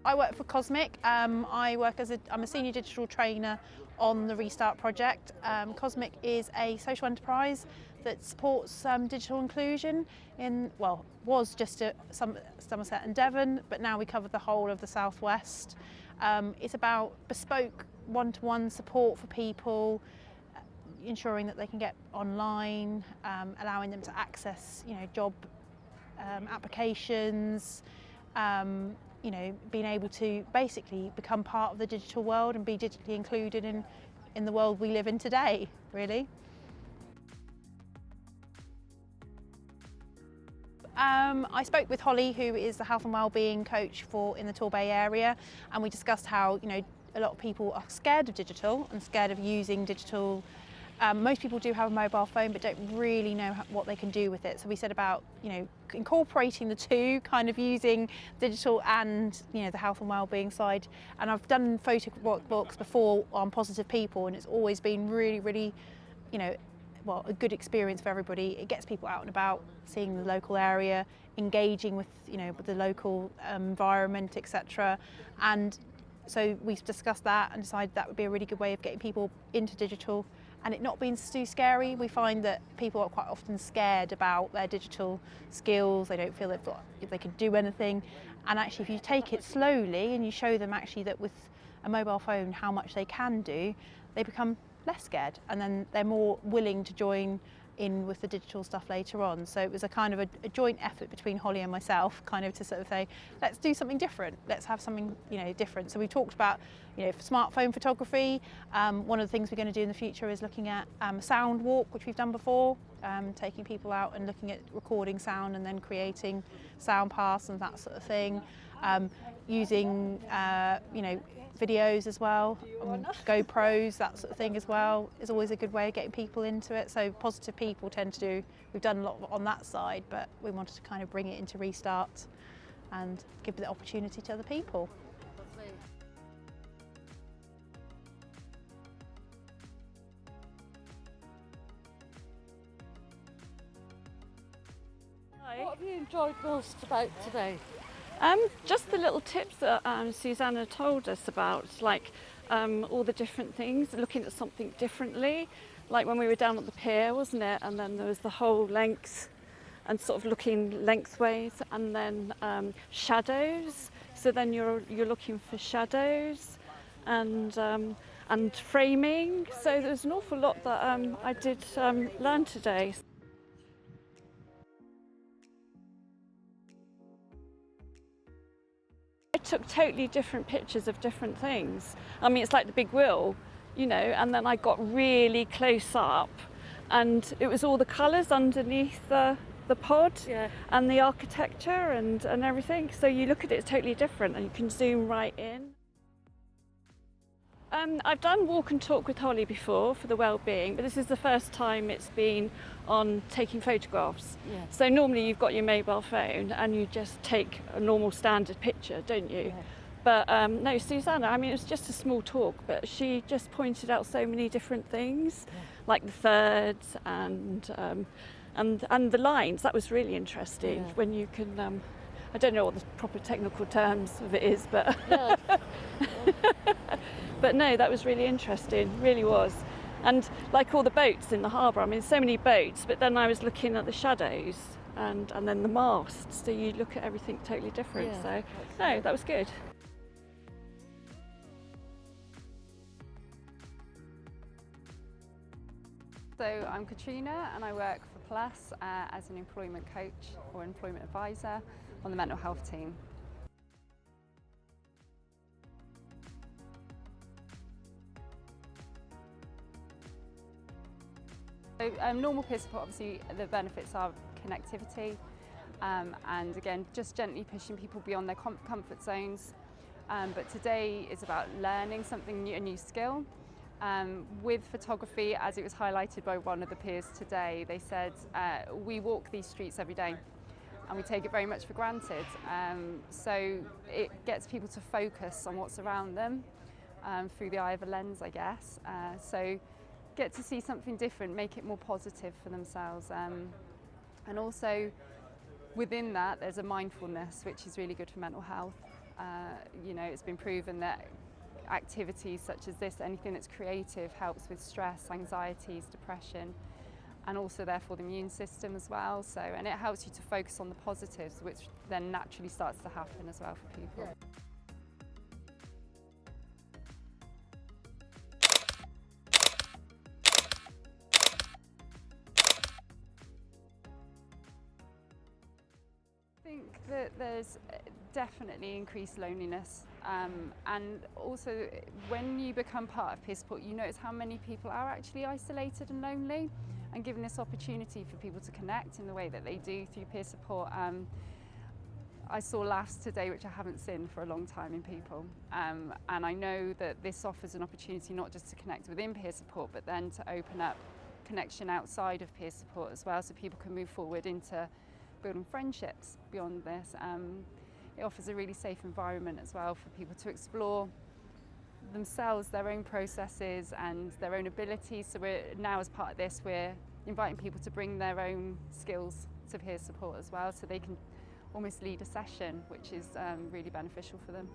I work for Cosmic. I'm a senior digital trainer on the Restart project. Cosmic is a social enterprise that supports digital inclusion was just at Somerset and Devon, but now we cover the whole of the southwest. It's about bespoke one-to-one support for people, ensuring that they can get online, allowing them to access, job applications, being able to basically become part of the digital world and be digitally included in the world we live in today, really. I spoke with Holly, who is the health and wellbeing coach in the Torbay area, and we discussed how a lot of people are scared of digital and scared of using digital. Most people do have a mobile phone but don't really know what they can do with it. So we said about incorporating the two, kind of using digital and the health and wellbeing side. And I've done photo workbooks before on positive people, and it's always been really, really, a good experience for everybody. It gets people out and about, seeing the local area, engaging with with the local environment, etc. And so we've discussed that and decided that would be a really good way of getting people into digital and it not being too scary. We find that people are quite often scared about their digital skills. They don't feel if they can do anything. And actually, if you take it slowly and you show them actually that with a mobile phone how much they can do, they become less scared, and then they're more willing to join in with the digital stuff later on. So it was a kind of a joint effort between Holly and myself, kind of to sort of say, let's do something different, let's have something different. So we talked about smartphone photography. One of the things we're going to do in the future is looking at sound walk, which we've done before, taking people out and looking at recording sound and then creating sound paths and that sort of thing. Using videos as well, GoPros, that sort of thing as well, is always a good way of getting people into it. So positive people tend to do, we've done a lot on that side, but we wanted to kind of bring it into Restart and give the opportunity to other people. What have you enjoyed most about today? Just the little tips that Susanna told us about, like all the different things, looking at something differently, like when we were down at the pier, wasn't it? And then there was the whole length and sort of looking lengthways, and then shadows. So then you're looking for shadows and framing. So there's an awful lot that I did learn today. I took totally different pictures of different things. I mean, it's like the big wheel, and then I got really close up and it was all the colours underneath the pod, yeah, and the architecture and everything. So you look at it, it's totally different and you can zoom right in. I've done walk and talk with Holly before for the wellbeing, but this is the first time it's been on taking photographs. Yeah. So normally you've got your mobile phone and you just take a normal standard picture, don't you? Yeah. But no, Susanna, I mean, it was just a small talk, but she just pointed out so many different things, yeah, like the thirds and the lines. That was really interesting, yeah, when you can. I don't know what the proper technical terms of it is, but yeah. But no, that was really interesting, really was. And like all the boats in the harbour, I mean, so many boats, but then I was looking at the shadows and then the masts, so you look at everything totally different. Yeah, so no, that was good. So I'm Katrina and I work for Plus as an employment coach or employment advisor on the mental health team. So normal peer support, obviously the benefits are connectivity and again just gently pushing people beyond their comfort zones. But today is about learning something new, a new skill. With photography, as it was highlighted by one of the peers today, they said we walk these streets every day and we take it very much for granted. So it gets people to focus on what's around them through the eye of a lens, I guess. So get to see something different, make it more positive for themselves. And also within that, there's a mindfulness, which is really good for mental health. You know, it's been proven that activities such as this, anything that's creative, helps with stress, anxieties, depression, and also therefore the immune system as well. So, and it helps you to focus on the positives, which then naturally starts to happen as well for people. I think that there's definitely increased loneliness, and also when you become part of peer support, you notice how many people are actually isolated and lonely, and given this opportunity for people to connect in the way that they do through peer support. I saw laughs today which I haven't seen for a long time in people, and I know that this offers an opportunity not just to connect within peer support, but then to open up connection outside of peer support as well, so people can move forward into building friendships beyond this. It offers a really safe environment as well for people to explore themselves, their own processes and their own abilities. So we're now, as part of this, we're inviting people to bring their own skills to peer support as well, so they can almost lead a session, which is really beneficial for them.